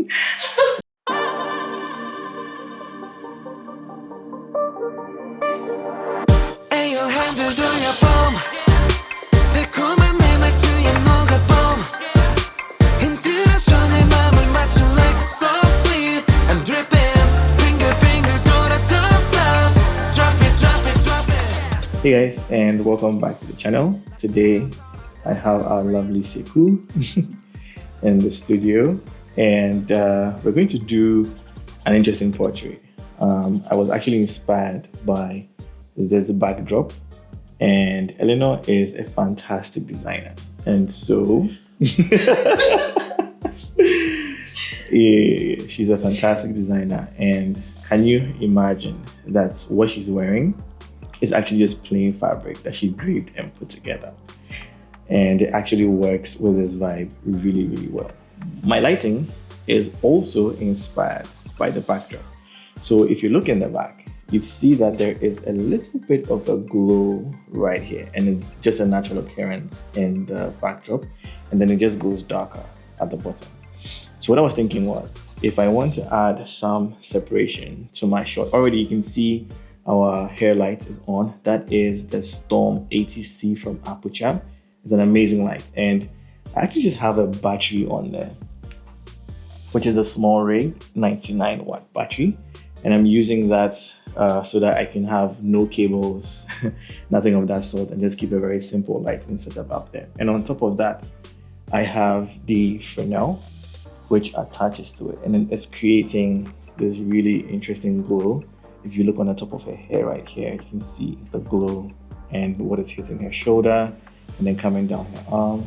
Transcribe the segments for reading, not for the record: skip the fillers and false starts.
Hey guys, and welcome back to the channel. Today I have our lovely Seku in the studio, and we're going to do an interesting portrait. I was actually inspired by this backdrop, and Eleanor is a fantastic designer, and so yeah, she's a fantastic designer. And can you imagine that what she's wearing is actually just plain fabric that she draped and put together, and it actually works with this vibe really well. My lighting is also inspired by the backdrop. So if you look in the back, you see that there is a little bit of a glow right here, and it's just a natural appearance in the backdrop, and then it just goes darker at the bottom. So what I was thinking was, if I want to add some separation to my shot, already you can see our hair light is on. That is the Storm 80C from Aputure. It's an amazing light, and I actually just have a battery on there, which is a small rig 99 watt battery, and I'm using that so that I can have no cables, nothing of that sort, and just keep a very simple lighting setup up there. And on top of that, I have the Fresnel, which attaches to it, and then it's creating this really interesting glow. If you look on the top of her hair right here, you can see the glow and what is hitting her shoulder and then coming down her arm,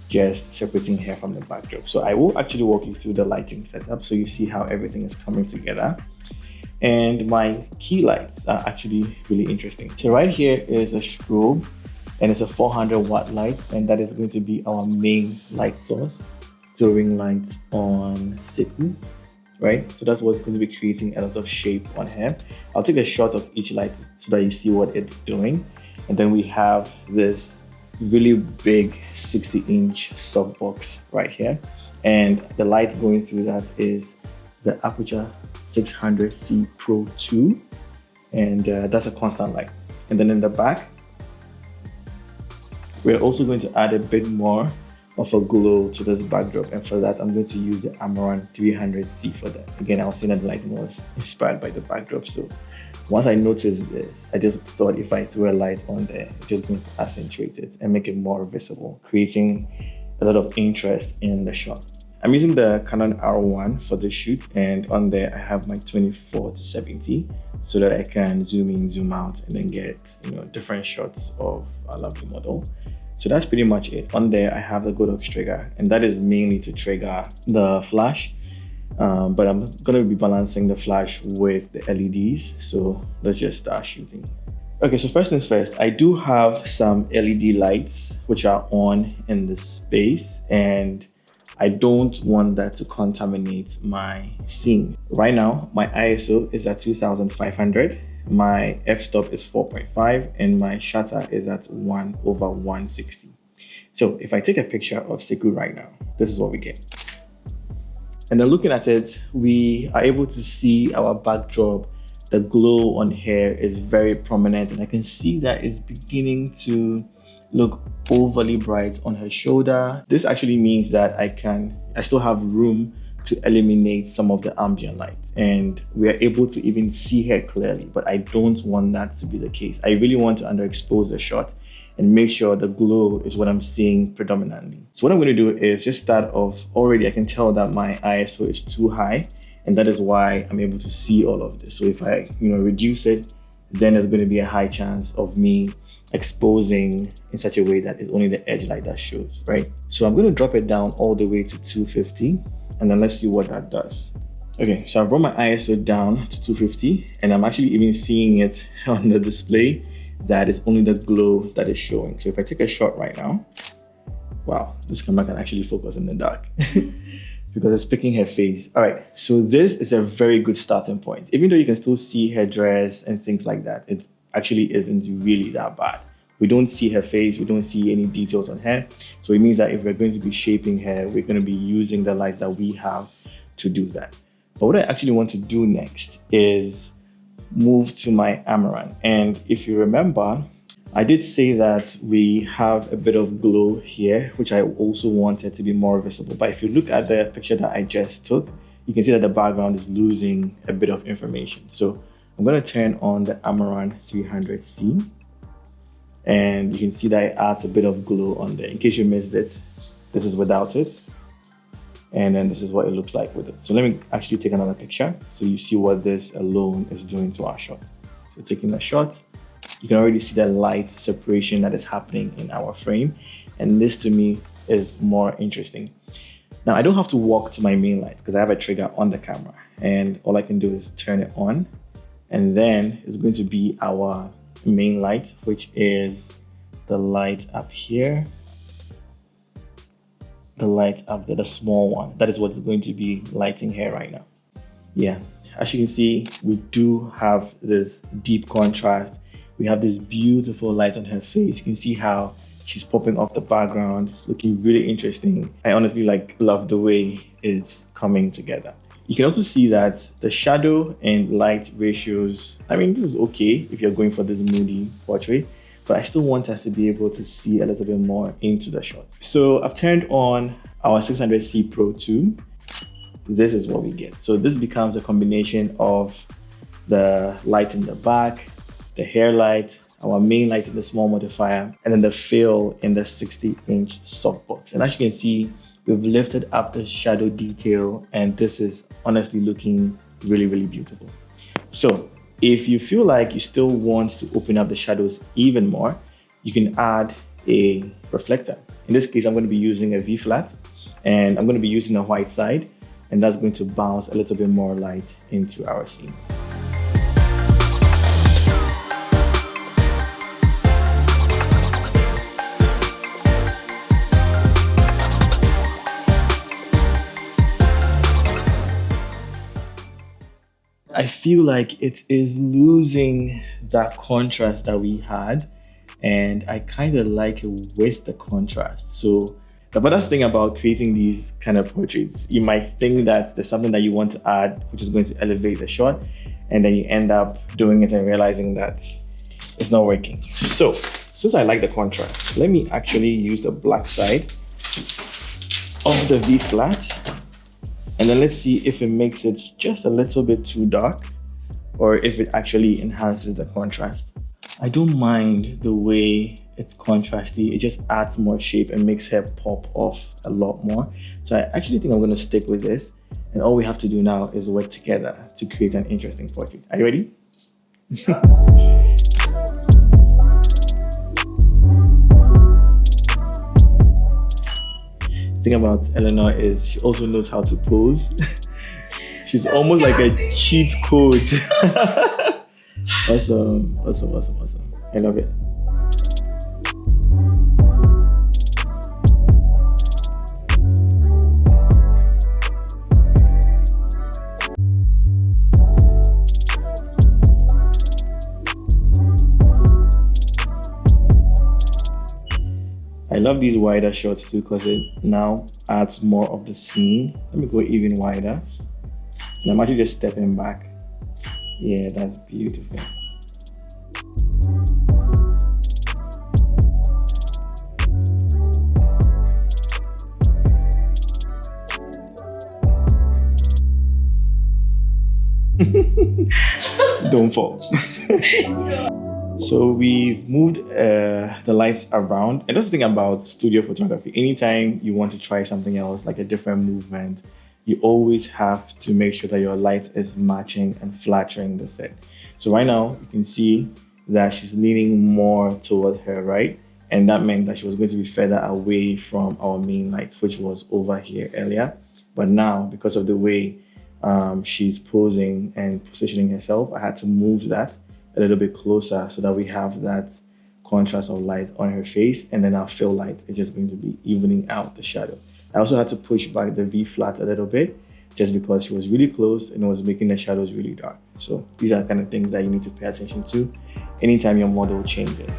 just separating hair from the backdrop. So I will actually walk you through the lighting setup so you see how everything is coming together. And my key lights are actually really interesting. So right here is a strobe, and it's a 400 watt light, and that is going to be our main light source, throwing light on Seku. Right, so that's what's going to be creating a lot of shape on her. I'll take a shot of each light so that you see what it's doing. And then we have this really big 60-inch softbox right here, and the light going through that is the Aputure 600C Pro 2, and that's a constant light. And then in the back, we're also going to add a bit more of a glow to this backdrop, and for that I'm going to use the Amaran 300C for that. Again, I was saying that the lighting was inspired by the backdrop, so once I noticed this, I just thought if I threw a light on there, it's just going to accentuate it and make it more visible, creating a lot of interest in the shot. I'm using the Canon R1 for the shoot, and on there I have my 24-70 so that I can zoom in, zoom out, and then get different shots of our lovely model. So that's pretty much it. On there I have the Godox trigger, and that is mainly to trigger the flash, but I'm going to be balancing the flash with the LEDs. So let's just start shooting. Okay, so first things first, I do have some LED lights which are on in the space, and I don't want that to contaminate my scene. Right now my ISO is at 2500, my f-stop is 4.5, and my shutter is at 1/160. So if I take a picture of Seku right now, this is what we get. And then looking at it, we are able to see our backdrop. The glow on hair is very prominent, and I can see that it's beginning to look overly bright on her shoulder. This actually means that I still have room to eliminate some of the ambient light, and we are able to even see her clearly, but I don't want that to be the case. I really want to underexpose the shot and make sure the glow is what I'm seeing predominantly. So what I'm going to do is just start off. Already I can tell that my ISO is too high, and that is why I'm able to see all of this. So if I reduce it, then there's going to be a high chance of me exposing in such a way that it's only the edge light that shows, right? So I'm going to drop it down all the way to 250, and then let's see what that does. Okay, so I brought my ISO down to 250, and I'm actually even seeing it on the display that it's only the glow that is showing. So if I take a shot right now, wow, this camera can actually focus in the dark because it's picking her face. All right, so this is a very good starting point. Even though you can still see her dress and things like that, it actually isn't really that bad. We don't see her face, we don't see any details on her. So it means that if we're going to be shaping her, we're going to be using the lights that we have to do that. But what I actually want to do next is move to my Amaran. And if you remember, I did say that we have a bit of glow here, which I also wanted to be more visible. But if you look at the picture that I just took, you can see that the background is losing a bit of information. So I'm going to turn on the Amaran 300C, and you can see that it adds a bit of glow on there. In case you missed it, this is without it, and then this is what it looks like with it. So let me actually take another picture so you see what this alone is doing to our shot. So taking a shot, you can already see the light separation that is happening in our frame, and this to me is more interesting. Now I don't have to walk to my main light because I have a trigger on the camera, and all I can do is turn it on, and then it's going to be our main light, which is the light up here, the light up there, the small one. That is what is going to be lighting here right now. Yeah, as you can see, we do have this deep contrast. We have this beautiful light on her face. You can see how she's popping off the background. It's looking really interesting. I honestly love the way it's coming together. You can also see that the shadow and light ratios, I mean, this is okay if you're going for this moody portrait, but I still want us to be able to see a little bit more into the shot. So I've turned on our 600C Pro 2. This is what we get. So this becomes a combination of the light in the back, the hair light, our main light in the small modifier, and then the fill in the 60-inch softbox. And as you can see, we've lifted up the shadow detail, and this is honestly looking really, really beautiful. So if you feel like you still want to open up the shadows even more, you can add a reflector. In this case, I'm going to be using a V flat, and I'm going to be using a white side, and that's going to bounce a little bit more light into our scene. I feel like it is losing that contrast that we had, and I kind of like it with the contrast. So the best thing about creating these kind of portraits, you might think that there's something that you want to add, which is going to elevate the shot, and then you end up doing it and realizing that it's not working. So since I like the contrast, let me actually use the black side of the V flat. And then let's see if it makes it just a little bit too dark or if it actually enhances the contrast. I don't mind the way it's contrasty. It just adds more shape and makes her pop off a lot more. So I actually think I'm going to stick with this. And all we have to do now is work together to create an interesting portrait. Are you ready? The thing about Eleanor is she also knows how to pose. She's almost like a cheat code. Awesome. I love it. I love these wider shots too because it now adds more of the scene. Let me go even wider. And I'm actually just stepping back. Yeah, that's beautiful. Don't fall. So we've moved the lights around, and that's the thing about studio photography. Anytime you want to try something else, like a different movement, you always have to make sure that your light is matching and flattering the set. So right now you can see that she's leaning more toward her right, and that meant that she was going to be further away from our main light, which was over here earlier. But now, because of the way she's posing and positioning herself, I had to move that a little bit closer so that we have that contrast of light on her face, and then our fill light is just going to be evening out the shadow. I also had to push back the V flat a little bit just because she was really close and it was making the shadows really dark. So these are the kind of things that you need to pay attention to anytime your model changes.